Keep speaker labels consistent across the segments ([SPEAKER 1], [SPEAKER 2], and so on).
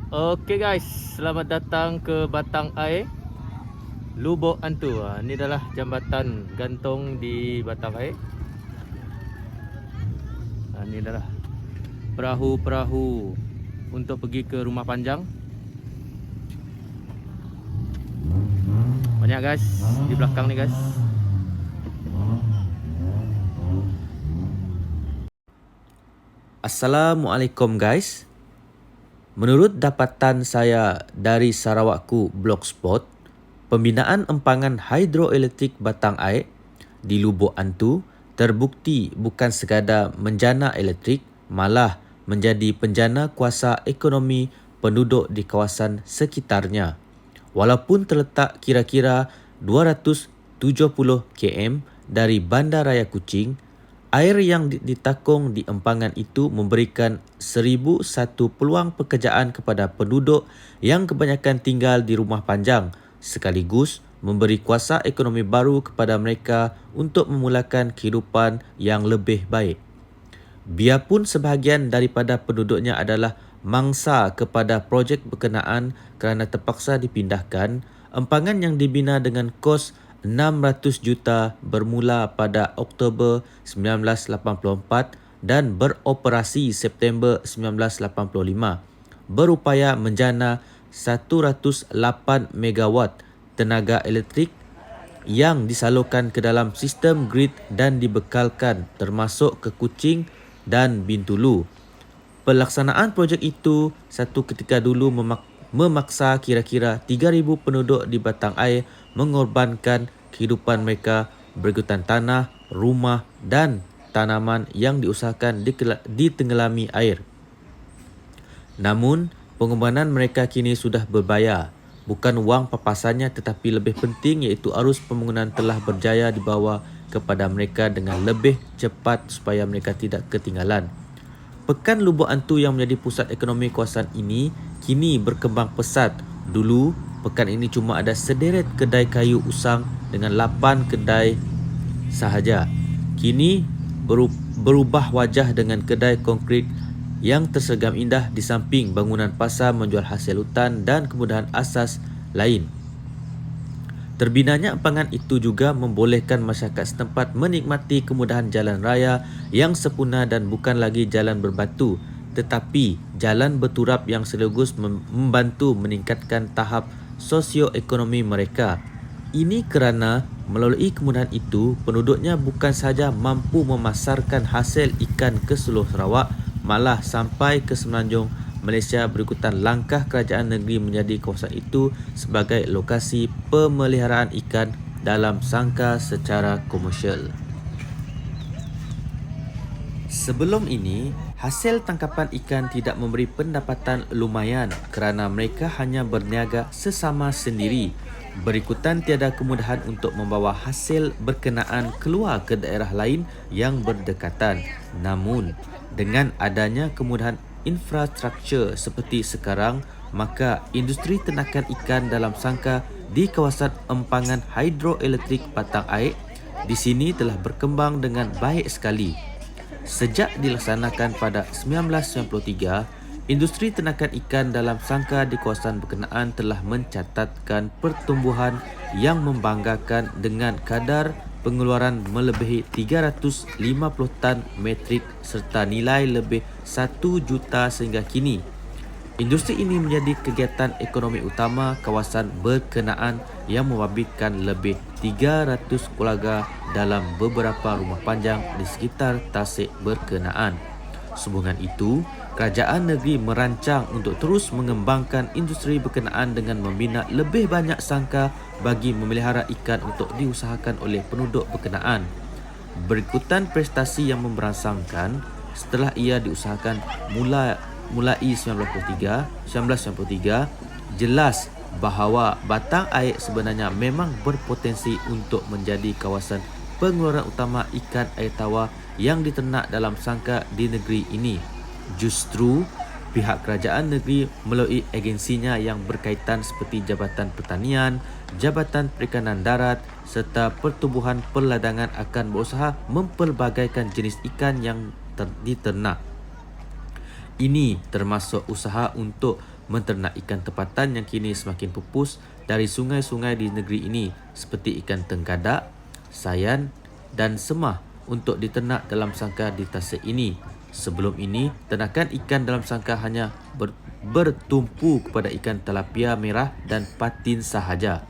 [SPEAKER 1] Okey guys, selamat datang ke Batang Air, Lubuk Hantu. Ini adalah jambatan gantung di Batang Air. Ini adalah perahu-perahu untuk pergi ke Rumah Panjang. Banyak guys di belakang ni guys. Assalamualaikum guys. Menurut dapatan saya dari Sarawakku Blogspot, pembinaan empangan hidroelektrik batang air di Lubuk Hantu terbukti bukan sekadar menjana elektrik, malah menjadi penjana kuasa ekonomi penduduk di kawasan sekitarnya. Walaupun terletak kira-kira 270 km dari Bandaraya Kuching, air yang ditakung di empangan itu memberikan 1,001 peluang pekerjaan kepada penduduk yang kebanyakan tinggal di rumah panjang, sekaligus memberi kuasa ekonomi baru kepada mereka untuk memulakan kehidupan yang lebih baik. Biarpun sebahagian daripada penduduknya adalah mangsa kepada projek berkenaan kerana terpaksa dipindahkan, empangan yang dibina dengan kos 600 juta bermula pada Oktober 1984 dan beroperasi September 1985 berupaya menjana 108 megawatt tenaga elektrik yang disalurkan ke dalam sistem grid dan dibekalkan termasuk ke Kuching dan Bintulu. Pelaksanaan projek itu satu ketika dulu memaksa kira-kira 3,000 penduduk di Batang Air mengorbankan kehidupan mereka bergelutan tanah, rumah dan tanaman yang diusahakan ditenggelami air. Namun, pengorbanan mereka kini sudah berbayar. Bukan wang papasannya tetapi lebih penting iaitu arus pembangunan telah berjaya dibawa kepada mereka dengan lebih cepat supaya mereka tidak ketinggalan. Pekan Lubuk Hantu yang menjadi pusat ekonomi kawasan ini kini berkembang pesat. Dulu, pekan ini cuma ada sederet kedai kayu usang dengan 8 kedai sahaja. Kini berubah wajah dengan kedai konkrit yang tersergam indah di samping bangunan pasar menjual hasil hutan dan kemudahan asas lain. Terbinanya empangan itu juga membolehkan masyarakat setempat menikmati kemudahan jalan raya yang sempurna dan bukan lagi jalan berbatu, tetapi jalan berturap yang sekaligus membantu meningkatkan tahap sosioekonomi mereka. Ini kerana melalui kemudahan itu, penduduknya bukan sahaja mampu memasarkan hasil ikan ke seluruh Sarawak, malah sampai ke Semenanjung Malaysia berikutan langkah kerajaan negeri menjadi kawasan itu sebagai lokasi pemeliharaan ikan dalam sangka secara komersial. Sebelum ini, hasil tangkapan ikan tidak memberi pendapatan lumayan kerana mereka hanya berniaga sesama sendiri. Berikutan tiada kemudahan untuk membawa hasil berkenaan keluar ke daerah lain yang berdekatan. Namun, dengan adanya kemudahan infrastruktur seperti sekarang, maka industri ternakan ikan dalam sangka di kawasan empangan hidroelektrik Batang Air di sini telah berkembang dengan baik sekali. Sejak dilaksanakan pada 1993, industri ternakan ikan dalam sangka di kawasan berkenaan telah mencatatkan pertumbuhan yang membanggakan dengan kadar pengeluaran melebihi 350 tan metrik serta nilai lebih 1 juta sehingga kini. Industri ini menjadi kegiatan ekonomi utama kawasan berkenaan yang membabitkan lebih 300 keluarga dalam beberapa rumah panjang di sekitar tasik berkenaan. Sehubungan itu, kerajaan negeri merancang untuk terus mengembangkan industri berkenaan dengan membina lebih banyak sangka bagi memelihara ikan untuk diusahakan oleh penduduk berkenaan. Berikutan prestasi yang memberangsangkan setelah ia diusahakan mulai 1993, jelas bahawa Batang Air sebenarnya memang berpotensi untuk menjadi kawasan pengeluaran utama ikan air tawar yang diternak dalam sangka di negeri ini. Justru, pihak kerajaan negeri melalui agensinya yang berkaitan seperti Jabatan Pertanian, Jabatan Perikanan Darat serta Pertubuhan Perladangan akan berusaha mempelbagaikan jenis ikan yang diternak. Ini termasuk usaha untuk menternak ikan tempatan yang kini semakin pupus dari sungai-sungai di negeri ini seperti ikan tenggadak, sayan dan semah untuk diternak dalam sangkar di tasik ini. Sebelum ini, ternakan ikan dalam sangkar hanya bertumpu kepada ikan tilapia merah dan patin sahaja.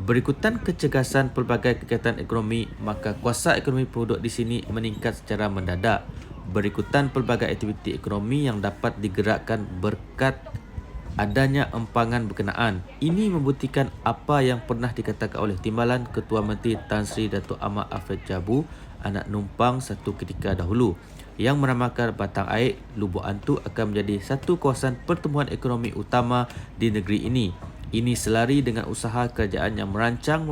[SPEAKER 1] Berikutan kecergasan pelbagai kegiatan ekonomi, maka kuasa ekonomi penduduk di sini meningkat secara mendadak. Berikutan pelbagai aktiviti ekonomi yang dapat digerakkan berkat adanya empangan berkenaan. Ini membuktikan apa yang pernah dikatakan oleh Timbalan Ketua Menteri Tan Sri Datuk Ahmad Alfred Jabu, anak numpang satu ketika dahulu, yang menamakan batang air Lubuk Antu akan menjadi satu kawasan pertumbuhan ekonomi utama di negeri ini. Ini selari dengan usaha kerajaan yang merancang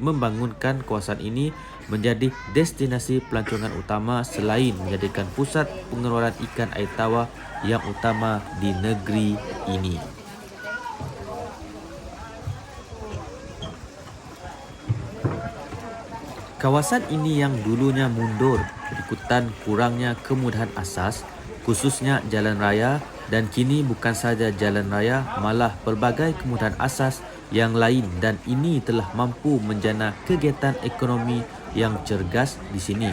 [SPEAKER 1] membangunkan kawasan ini menjadi destinasi pelancongan utama selain menjadikan pusat pengeluaran ikan air tawar yang utama di negeri ini. Kawasan ini yang dulunya mundur berikutan kurangnya kemudahan asas, khususnya jalan raya, dan kini bukan sahaja jalan raya, malah pelbagai kemudahan asas yang lain, dan ini telah mampu menjana kegiatan ekonomi yang cergas di sini.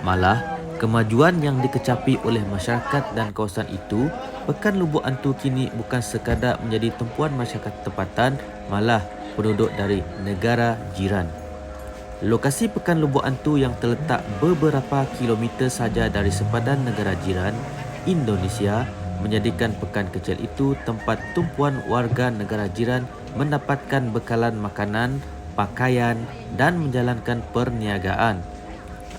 [SPEAKER 1] Malah, kemajuan yang dikecapi oleh masyarakat dan kawasan itu, Pekan Lubuk Antu kini bukan sekadar menjadi tumpuan masyarakat tempatan, malah penduduk dari negara jiran. Lokasi Pekan Lubuk Antu yang terletak beberapa kilometer saja dari sepadan negara jiran, Indonesia, menjadikan pekan kecil itu tempat tumpuan warga negara jiran mendapatkan bekalan makanan, pakaian dan menjalankan perniagaan.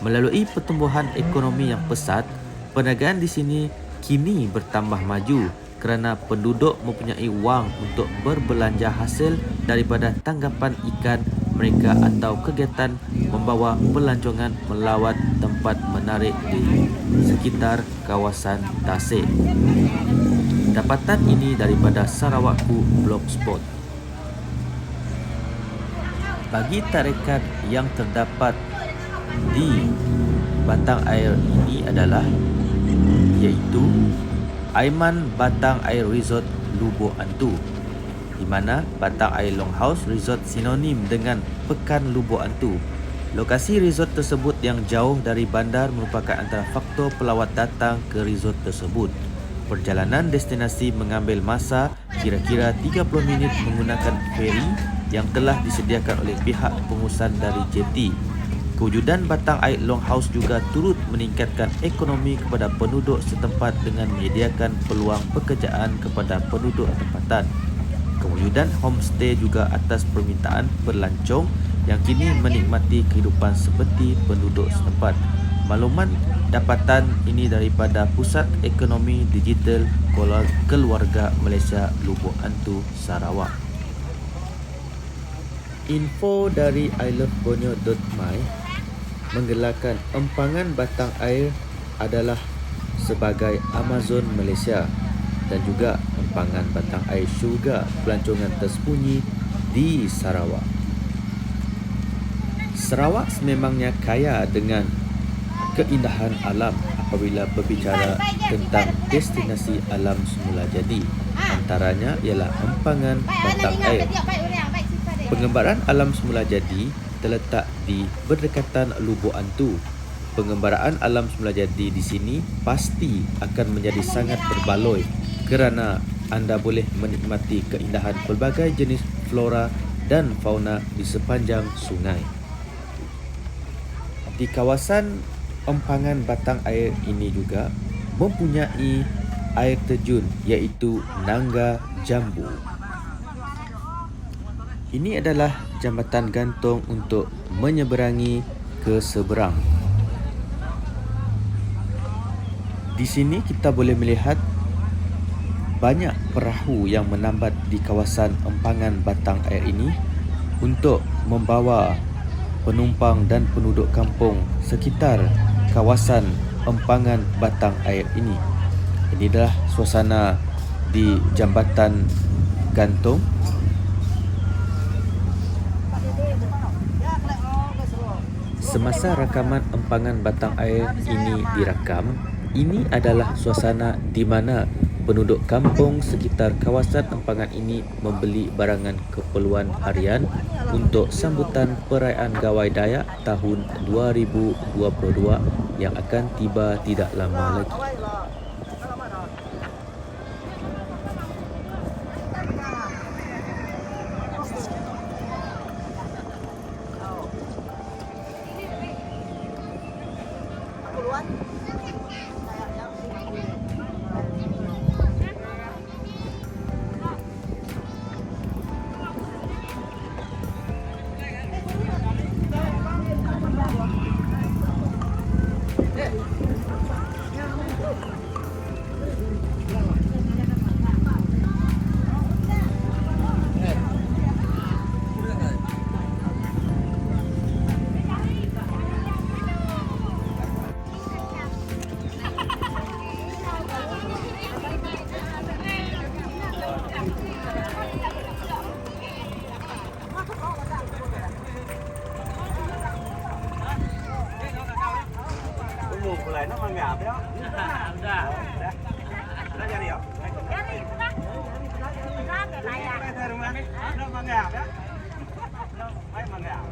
[SPEAKER 1] Melalui pertumbuhan ekonomi yang pesat, perniagaan di sini kini bertambah maju kerana penduduk mempunyai wang untuk berbelanja hasil daripada tanggapan ikan mereka atau kegiatan membawa pelancongan melawat tempat menarik di sekitar kawasan tasik. Dapatan ini daripada Sarawakku Blogspot. Bagi tarikan yang terdapat di batang air ini adalah iaitu Aiman Batang Air Resort Lubuk Antu, di mana Batang Air Longhouse Resort sinonim dengan Pekan Lubuk Antu. Lokasi resort tersebut yang jauh dari bandar merupakan antara faktor pelawat datang ke resort tersebut. Perjalanan destinasi mengambil masa kira-kira 30 minit menggunakan feri yang telah disediakan oleh pihak pengurusan dari jeti. Kewujudan Batang Air Longhouse juga turut meningkatkan ekonomi kepada penduduk setempat dengan menyediakan peluang pekerjaan kepada penduduk tempatan. Kewujudan homestay juga atas permintaan berlancong yang kini menikmati kehidupan seperti penduduk setempat. Makluman dapatan ini daripada Pusat Ekonomi Digital Keluarga Malaysia Lubuk Antu, Sarawak. Info dari iloveborneo.my menggelarkan empangan batang air adalah sebagai Amazon Malaysia dan juga empangan batang air syurga pelancongan tersembunyi di Sarawak. Sarawak sememangnya kaya dengan keindahan alam apabila berbicara tentang destinasi alam semula jadi. Antaranya ialah empangan batang air. Pengembaraan alam semula jadi terletak di berdekatan Lubuk Antu. Pengembaraan alam semula jadi di sini pasti akan menjadi sangat berbaloi kerana anda boleh menikmati keindahan pelbagai jenis flora dan fauna di sepanjang sungai. Di kawasan empangan batang air ini juga mempunyai air terjun iaitu Nangga Jambu. Ini adalah jambatan gantung untuk menyeberangi ke seberang. Di sini kita boleh melihat banyak perahu yang menambat di kawasan empangan batang air ini untuk membawa penumpang dan penduduk kampung sekitar kawasan empangan batang air ini. Inilah suasana di jambatan gantung. Semasa rakaman empangan batang air ini dirakam, ini adalah suasana di mana Penduduk kampung sekitar kawasan empangan ini membeli barangan keperluan harian untuk sambutan perayaan Gawai Dayak tahun 2022 yang akan tiba tidak lama lagi.
[SPEAKER 2] Mulai nó mang ngạp đó. Udah. Udah jadi ya.
[SPEAKER 3] Jadi sudah. Sudah ke saya.
[SPEAKER 2] Ke rumah. Nó mang ngạp đó. Nó mấy mang ngạp.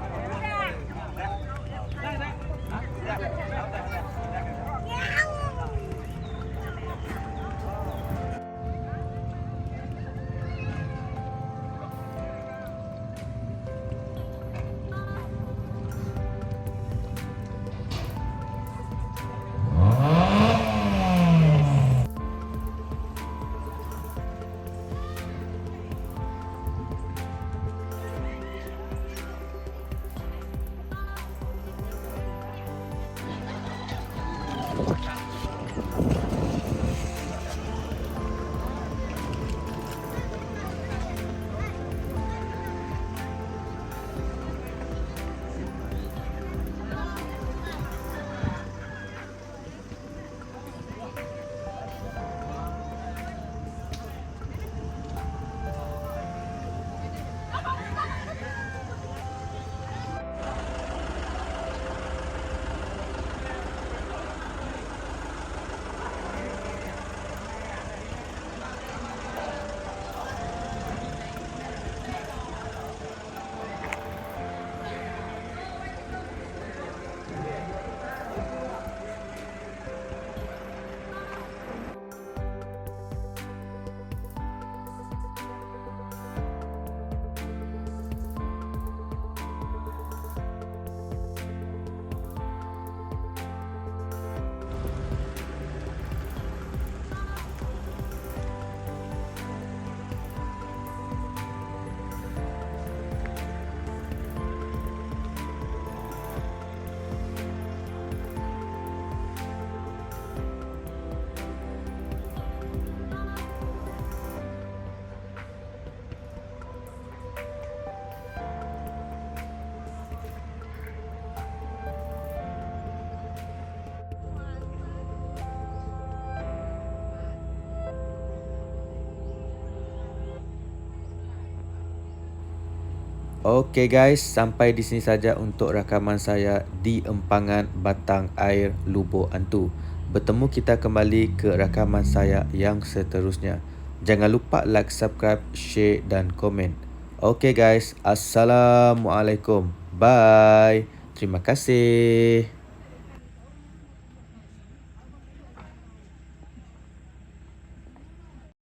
[SPEAKER 1] Okey guys, sampai di sini saja untuk rakaman saya di empangan batang air Lubuk Hantu. Bertemu kita kembali ke rakaman saya yang seterusnya. Jangan lupa like, subscribe, share dan komen. Okey guys, Assalamualaikum. Bye. Terima kasih.